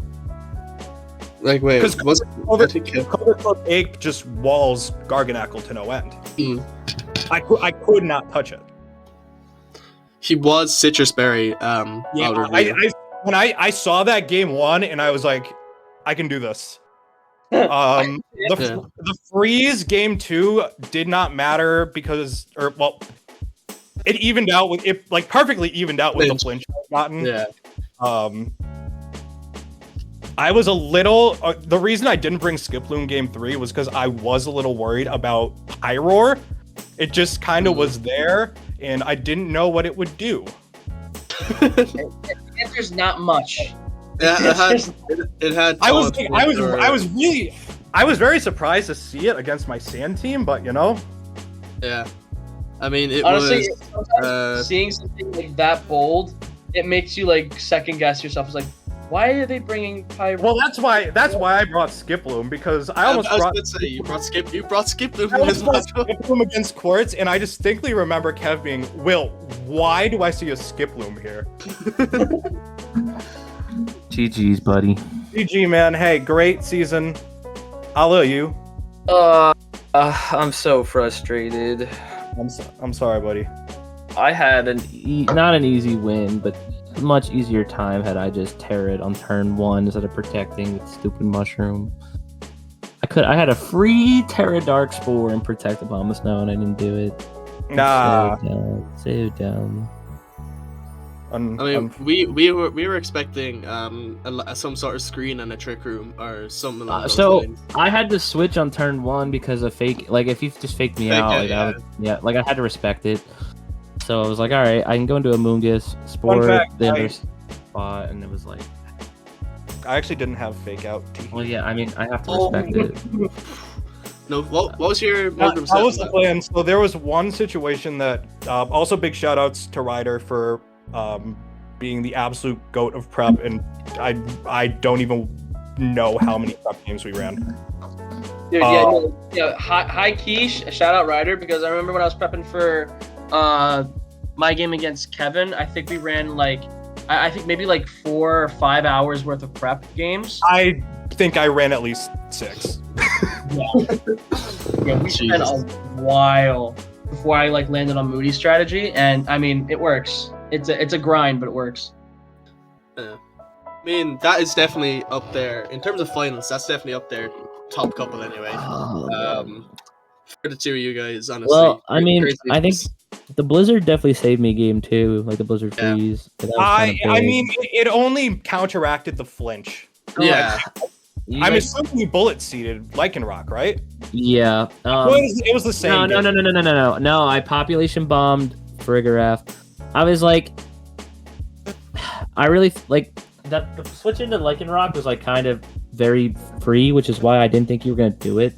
Like, wait, Because was Covert Cloak Ache just walls Garganackle to no end. I could not touch it. he was Citrus Berry. Yeah, outer view. when I saw that game 1 and I was like, I can do this. The freeze game 2 did not matter because, it evened out with it, like perfectly evened out with the flinch I've gotten. Yeah. I was a little. The reason I didn't bring Skiploom game 3 was because I was a little worried about High Roar. It just kind of was there, and I didn't know what it would do. There's not much. Yeah, it had. I was very surprised to see it against my Sand team, but you know. Yeah, I mean, it Honestly, was. sometimes seeing something like that bold, it makes you like second guess yourself. It's like, why are they bringing Pyro? Well, that's why I brought Skiploom, because I was gonna say you brought Skiploom. I almost brought Skiploom against Quartz, and I distinctly remember Kev being, Will, why do I see a Skiploom here? GG's, buddy. GG, man. Hey, great season. I'll you. I'm so frustrated. I'm sorry, buddy. I had not an easy win, but a much easier time had I just Terra it on turn 1 instead of protecting with stupid mushroom. I had a free Terra Dark Spore and protect Bomb the Snow, and I didn't do it. Nah. So dumb. I mean, we were expecting some sort of screen and a trick room or something along those lines. I had to switch on turn 1 because of fake. Like, if you just faked me out, like I had to respect it. So I was like, all right, I can go into a Moongus Spore the other spot, and it was like, I actually didn't have fake out. Well, yeah, I mean, I have to respect it. No, what was your That was the plan. So there was one situation that also big shout outs to Ryder for being the absolute goat of prep, and I don't even know how many prep games we ran. Dude, high key shout out Ryder, because I remember when I was prepping for my game against Kevin, I think we ran I think maybe 4 or 5 hours worth of prep games. I think I ran at least 6. Yeah, we spent a while before I landed on Moody's strategy, and I mean, it works. It's a grind, but it works. I mean, that is definitely up there in terms of finals. That's definitely up there, top couple anyway. For the two of you guys, honestly. Well, I mean, I think the Blizzard definitely saved me game 2, like the Blizzard freeze. I mean, it only counteracted the flinch. Yeah. I'm assuming you bullet seeded Lycanroc, right? Yeah. It was the same. No. I population bombed Farigiraf. I was like, I really like that. The switch into Lycanroc was kind of very free, which is why I didn't think you were gonna do it.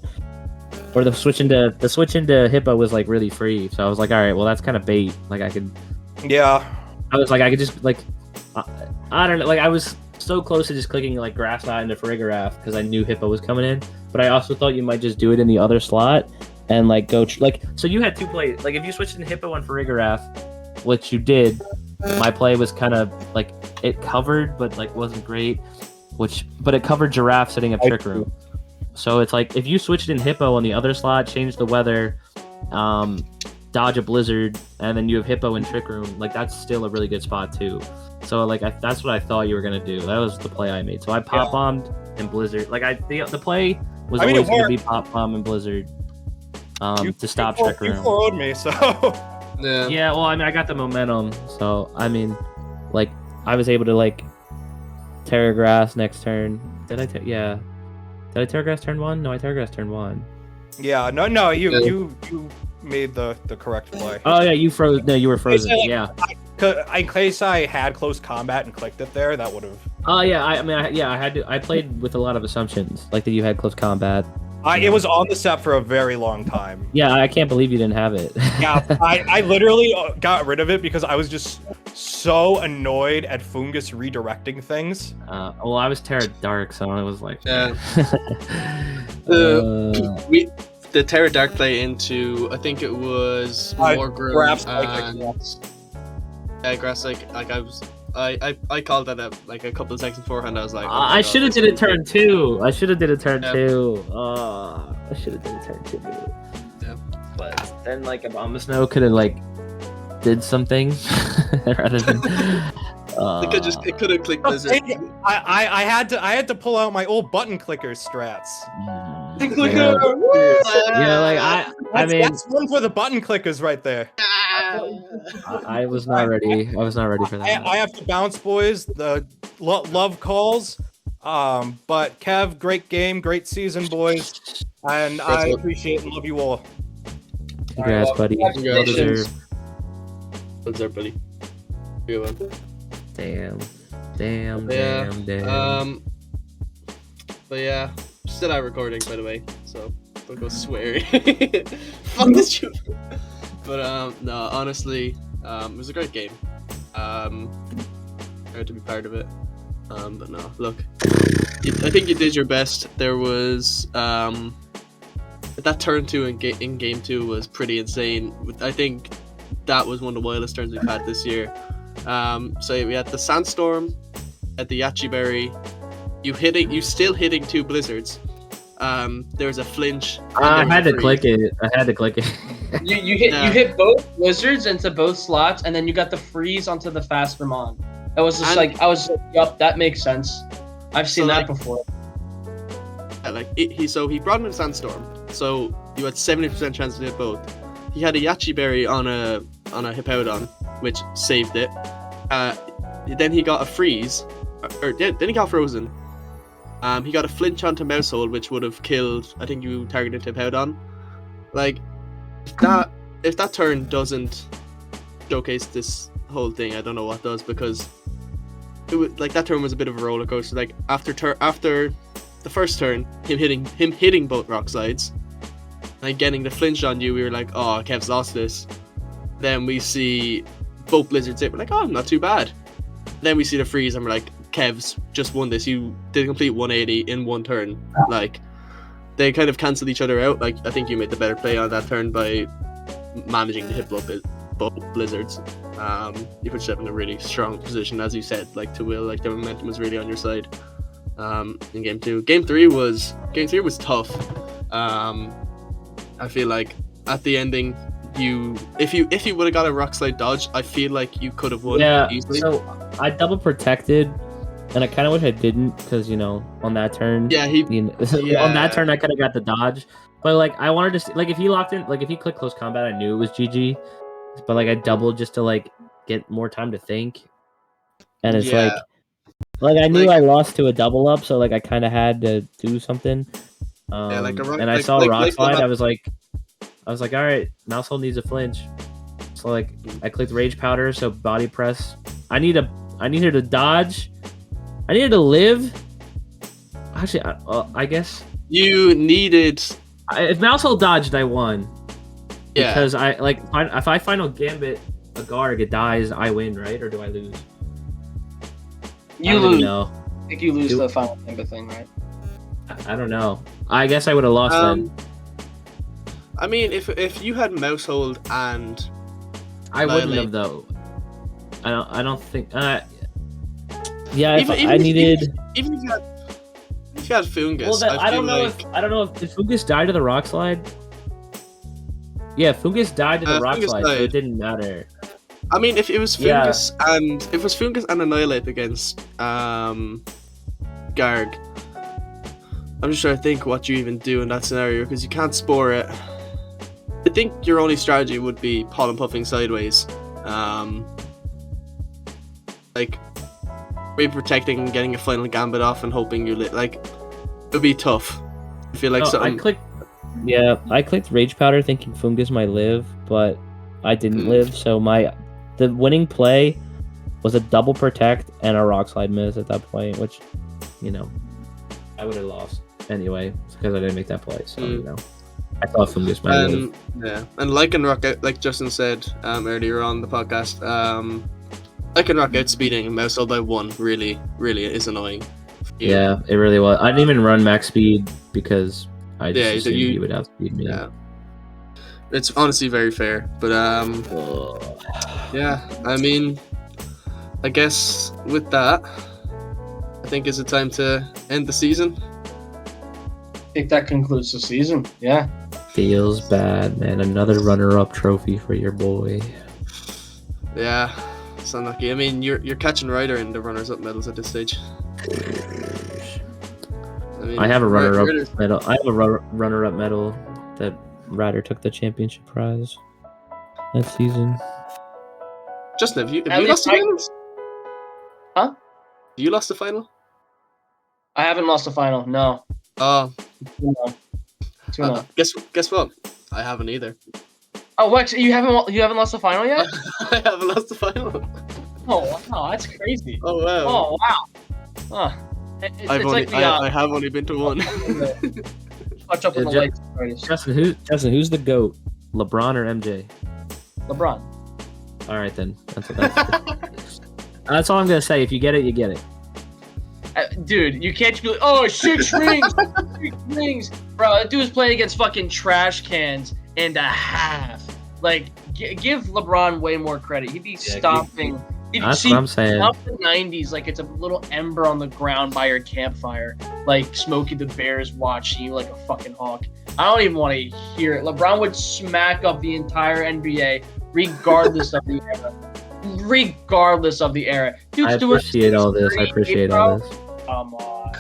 Or the switch into Hippo was really free, so I was like, all right, well that's kind of bait. I could. Yeah. I was like, I could just I don't know. I was so close to just clicking Grass Knot into Farigiraf because I knew Hippo was coming in, but I also thought you might just do it in the other slot and go so you had 2 plays. If you switched in Hippo and Farigiraf, which you did, my play was kind of it covered, but wasn't great. But it covered Giraffe setting up Trick Room. So it's if you switched in Hippo on the other slot, change the weather, dodge a Blizzard, and then you have Hippo in Trick Room, that's still a really good spot too. So that's what I thought you were gonna do. That was the play I made. So I pop bombed and Blizzard. The play was always gonna be pop bomb and Blizzard to stop Trick Room. You forward me, so yeah. Well, I mean, I got the momentum, so I mean, I was able to Terra Grass next turn. Did I Terra Grass turn 1? No, I Terra Grass turn 1. Yeah, no, you made the correct play. Oh yeah, you froze. No, you were frozen. Yeah. In case I had close combat and clicked it there, that would have. Oh yeah. I had to. I played with a lot of assumptions, like that you had close combat. It was on the set for a very long time. Yeah, I can't believe you didn't have it. Yeah, I literally got rid of it because I was just so annoyed at Fungus redirecting things. Well, I was Terra Dark, so I was like, Yeah. The Terra Dark play into, I think it was Morgrove Grass and Grass Like I called that up like a couple of seconds beforehand. I was like, I should have did a turn 2. I should have did a turn 2. I should have did a turn 2. Yeah. But then like Abomasnow could have like did something rather than. It could have clicked Blizzard. I had to pull out my old button clicker strats. Yeah, like I mean, that's one for the button clickers right there. I was not ready. I was not ready for that. I have to bounce, boys. The love calls. But Kev, great game, great season, boys, and I appreciate and love you all. Congrats, buddy. Congratulations. What's up, buddy? Good one. Damn. But yeah, still out recording, by the way, so don't go swearing. Fuck this shit. But no, honestly, it was a great game. Glad to be part of it. But no, look, I think you did your best. There was that turn 2 in game 2 was pretty insane. I think that was one of the wildest turns we've had this year. So we had the Sandstorm, at the Yachi Berry. You still hitting 2 blizzards. There was a flinch. I had to click it. You hit both blizzards into both slots, and then you got the freeze onto the fast Vermont. That was just I was like, yup, that makes sense. I've seen that before. Yeah, he brought in a Sandstorm, so you had 70% chance to hit both. He had a Yachi Berry on a Hippowdon, which saved it. Then he got a freeze, then he got frozen. He got a flinch onto Mousehold, which would have killed. I think you targeted Hippowdon. Like if that turn doesn't showcase this whole thing, I don't know what does, because it was like that turn was a bit of a roller coaster. Like after the first turn, him hitting both rock slides, like getting the flinch on you, we were like, oh, Kev's lost this. Then we see both blizzards hit, we're like, oh, not too bad. Then we see the freeze and we're like, Kev's just won this. You did a complete 180 in one turn. Like they kind of cancelled each other out. Like I think you made the better play on that turn by managing to hit both blizzards. You put yourself in a really strong position, as you said, like to Will, like the momentum was really on your side. In game 2. Game 3 was tough. I feel like at the ending, if you would have got a rock slide dodge, I feel like you could have won easily. So I double protected, and I kind of wish I didn't, because on that turn, on that turn I could have got the dodge. But like I wanted to see, like if he locked in, like if he clicked close combat, I knew it was GG. But like I doubled just to like get more time to think, and it's like I knew I lost to a double up, so like I kind of had to do something. And I saw rock slide. I was like, all right, Mousehold needs a flinch. So like I clicked Rage Powder, so body press. I needed to dodge. I needed to live. Actually, I guess you needed. If Mousehold dodged, I won. Yeah. Because if I final gambit a Garg, it dies, I win, right? Or do I lose? You lose. No. I think you lose the final gambit thing, right? I don't know. I guess I would have lost then. I mean, if you had Mousehold and I wouldn't have though. I don't think. I needed. Even if you had Fungus. Well, I don't know if did Fungus die to the rock slide. Yeah, Fungus died to the rock slide, so it didn't matter. I mean, if it was Fungus and Annihilate against Garg, I'm just trying to think what you even do in that scenario, because you can't spore it. I think your only strategy would be pollen puffing sideways. Like maybe protecting and getting a final gambit off and hoping you it would be tough. I feel like something. Yeah, I clicked Rage Powder thinking Fungus might live, but I didn't live. So the winning play was a double protect and a rock slide miss at that point, which, I would have lost anyway because I didn't make that play. So I thought Fungus might live. Yeah, and Lycanroc, like Justin said earlier on the podcast, Lycanroc outspeeding Mousehole by 1 really, really is annoying. Yeah, it really was. I didn't even run max speed because I just assumed he would outspeed me. Yeah. It's honestly very fair, but yeah, I mean, I guess with that, I think is it time to end the season. I think that concludes the season. Yeah. Feels bad, man. Another runner-up trophy for your boy. Yeah, it's unlucky. I mean, you're catching Ryder in the runners-up medals at this stage. I have a runner-up medal. I have a runner-up medal that Ryder took the championship prize that season. Justin, have you lost the finals? Huh? You lost the final? I haven't lost the final. No. Oh. 2-0. Guess what? I haven't either. Oh, what? You haven't lost the final yet? I haven't lost the final. Oh wow, that's crazy. Oh wow. Oh wow. Huh. I have only been to one. Catch up with the latest. Justin, who's the GOAT? LeBron or MJ? LeBron. All right then. That's all I'm gonna say. If you get it, you get it. Dude, you can't just be like, oh, 6 rings, 6 rings, bro. That dude was playing against fucking trash cans and a half. Like, give LeBron way more credit. He'd be stomping. That's what I'm saying. Up the 90s, like it's a little ember on the ground by your campfire, like Smokey the Bear's watching you like a fucking hawk. I don't even want to hear it. LeBron would smack up the entire NBA, regardless of the era. Regardless of the era. Dude, I appreciate all this. Come on.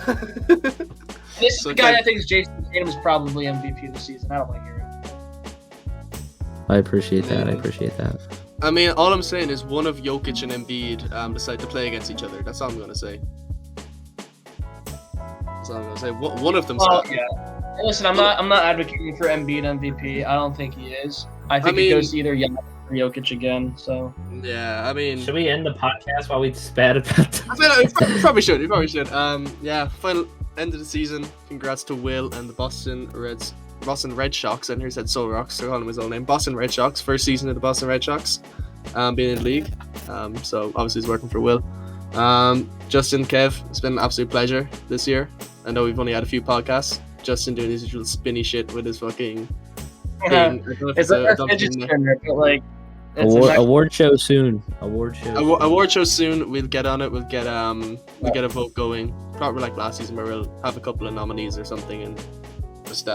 This is the guy that thinks Jason Tatum is probably MVP this season. I don't want to hear it. I appreciate that. I mean, all I'm saying is one of Jokic and Embiid decide to play against each other. That's all I'm going to say. One of them. Yeah. Listen, I'm not advocating for Embiid MVP. I don't think he is. I think it goes to either Giannis or Jokic again. So. Yeah, I mean. Should we end the podcast while we spat about that? We probably should. Yeah, final end of the season. Congrats to Will and the Boston Red Sox, and here said Soul Rocks, so calling him his own name. Boston Red Sox, first season of the Boston Red Sox, being in the league. So obviously he's working for Will. Justin, Kev, it's been an absolute pleasure this year. I know we've only had a few podcasts. Justin doing his usual spinny shit with his fucking thing. It's a fidget spinner, but like award show soon. Award show soon. We'll get on it. We'll get a vote going. Probably like last season where we'll have a couple of nominees or something and just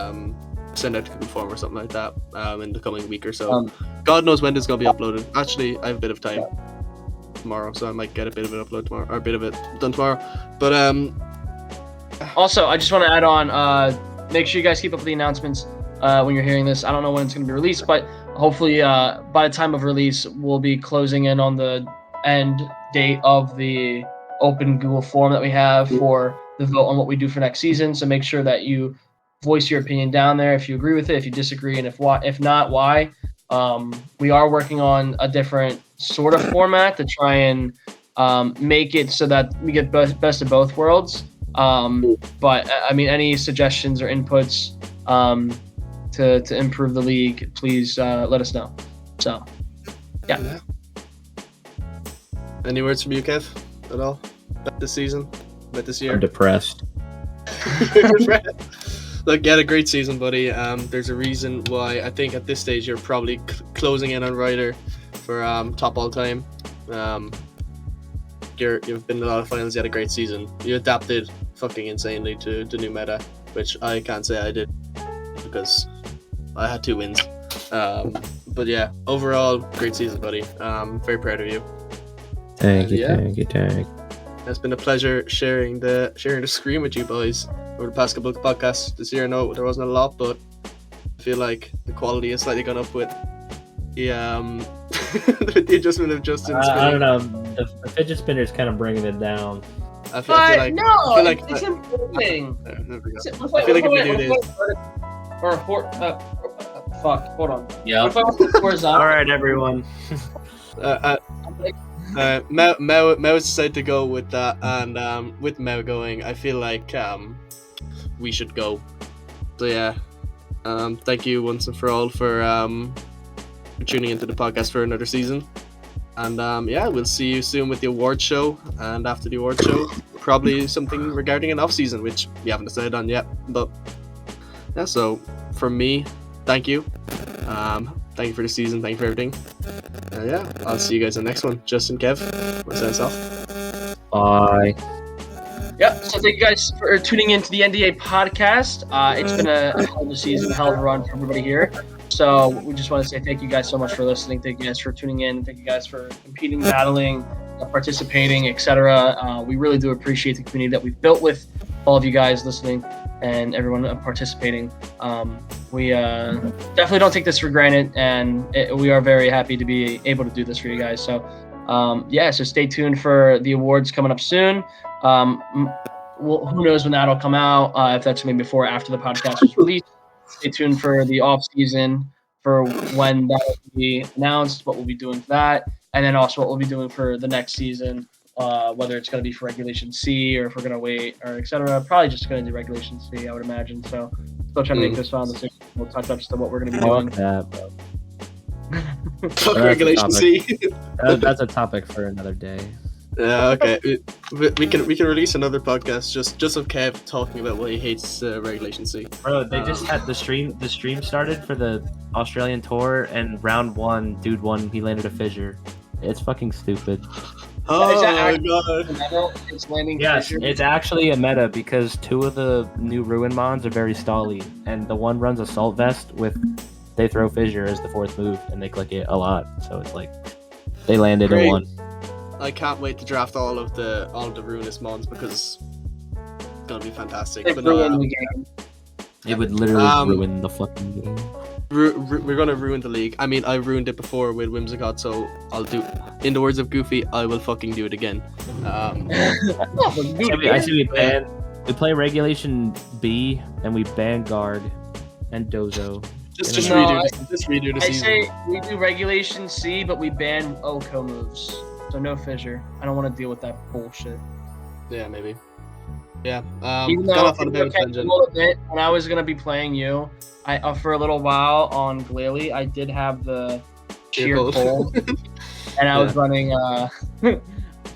send out to Google form or something like that in the coming week or so. God knows when this is gonna be uploaded. Actually, I have a bit of time tomorrow, so I might get a bit of it uploaded tomorrow, or a bit of it done tomorrow. But also, I just want to add on. Make sure you guys keep up with the announcements when you're hearing this. I don't know when it's going to be released, but hopefully by the time of release, we'll be closing in on the end date of the open Google form that we have for the vote on what we do for next season. So make sure that you voice your opinion down there if you agree with it, if you disagree, and if not, why. We are working on a different sort of format to try and make it so that we get best of both worlds. But I mean, any suggestions or inputs to improve the league, please let us know. So, yeah. Any words from you, Kev, at all about this season, about this year? I'm depressed. Look, you had a great season, buddy. There's a reason why I think at this stage you're probably closing in on Ryder for top all time. You've been in a lot of finals. You had a great season. You adapted fucking insanely to the new meta, which I can't say I did because I had 2 wins. But yeah, overall, great season, buddy. Very proud of you. Thank you. It's been a pleasure sharing the screen with you boys over the past couple of podcasts this year. I know there wasn't a lot, but I feel like the quality has slightly gone up with the the adjustment of Justin's. I don't know. The fidget spinner is kind of bringing it down. I feel like it's improving. I feel like if we do this, or fuck, hold on. Yeah. What if I went horizontal? All right, everyone. Mao decided to go with that, and with Mao going, I feel like we should go. So yeah, thank you once and for all for tuning into the podcast for another season. And yeah, we'll see you soon with the award show, and after the award show, probably something regarding an off season, which we haven't decided on yet. But yeah, so from me, thank you. Thank you for the season. Thank you for everything. Yeah, I'll see you guys in the next one. Justin, Kev, what's that off? Bye. Yep. So thank you guys for tuning into the NDA podcast. It's been a hell of a season, a hell of a run for everybody here. So we just want to say thank you guys so much for listening. Thank you guys for tuning in. Thank you guys for competing, battling, participating, etc. We really do appreciate the community that we've built with all of you guys listening and everyone participating. We definitely don't take this for granted, and we are very happy to be able to do this for you guys. So yeah, so stay tuned for the awards coming up soon. Who knows when that'll come out, if that's maybe before or after the podcast is released. Stay tuned for the off season for when that will be announced, what we'll be doing for that, and then also what we'll be doing for the next season, whether it's going to be for Regulation C or if we're going to wait or etc. Probably just going to do Regulation C, I would imagine. So still trying to make this fun. We'll touch up to what we're going to be doing. That, bro. Fuck Regulation C. That's a topic for another day. Yeah, okay. We can release another podcast just of Kev talking about why he hates Regulation C. Bro, they just had the stream started for the Australian tour, and round 1, dude won. He landed a fissure. It's fucking stupid. Oh my god. It's landing Yes, fissure? it's actually a meta because 2 of the new Ruin Mons are very stally, and the one runs Assault Vest with they throw Fissure as the 4th move, and they click it a lot. So it's like they landed Great. in 1. I can't wait to draft all of the Ruinous Mons because it's gonna be fantastic. They But ruined the game. It would literally ruin the fucking game. we're gonna ruin the league. I mean, I ruined it before with Whimsicott, so I'll do. In the words of Goofy, I will fucking do it again. I see we play Regulation B, and we ban Guard and Dozo. Just No, redo the I season. say we do Regulation C, but we ban Oko moves. So no fissure. I don't want to deal with that bullshit. Yeah, maybe. Yeah. Even Got though off on a bit of a tangent. when I was gonna be playing you, I for a little while on Glalie, I did have the cheer Cheer pole, and I was running. I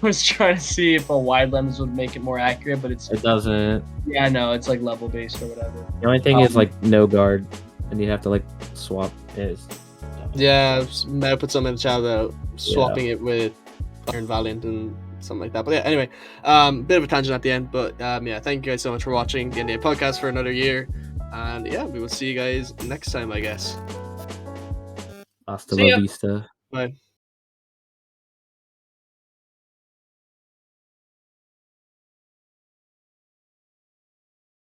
was trying to see if a wide lens would make it more accurate, but It doesn't. yeah, no, it's like level based or whatever. The only thing is like no Guard, and you have to like swap it. Yeah, Mel put something in the chat about swapping it with Iron Valiant and something like that. But yeah, anyway, bit of a tangent at the end. But yeah, thank you guys so much for watching the NDA podcast for another year. And yeah, we will see you guys next time, I guess. Hasta See ya. la vista. Bye.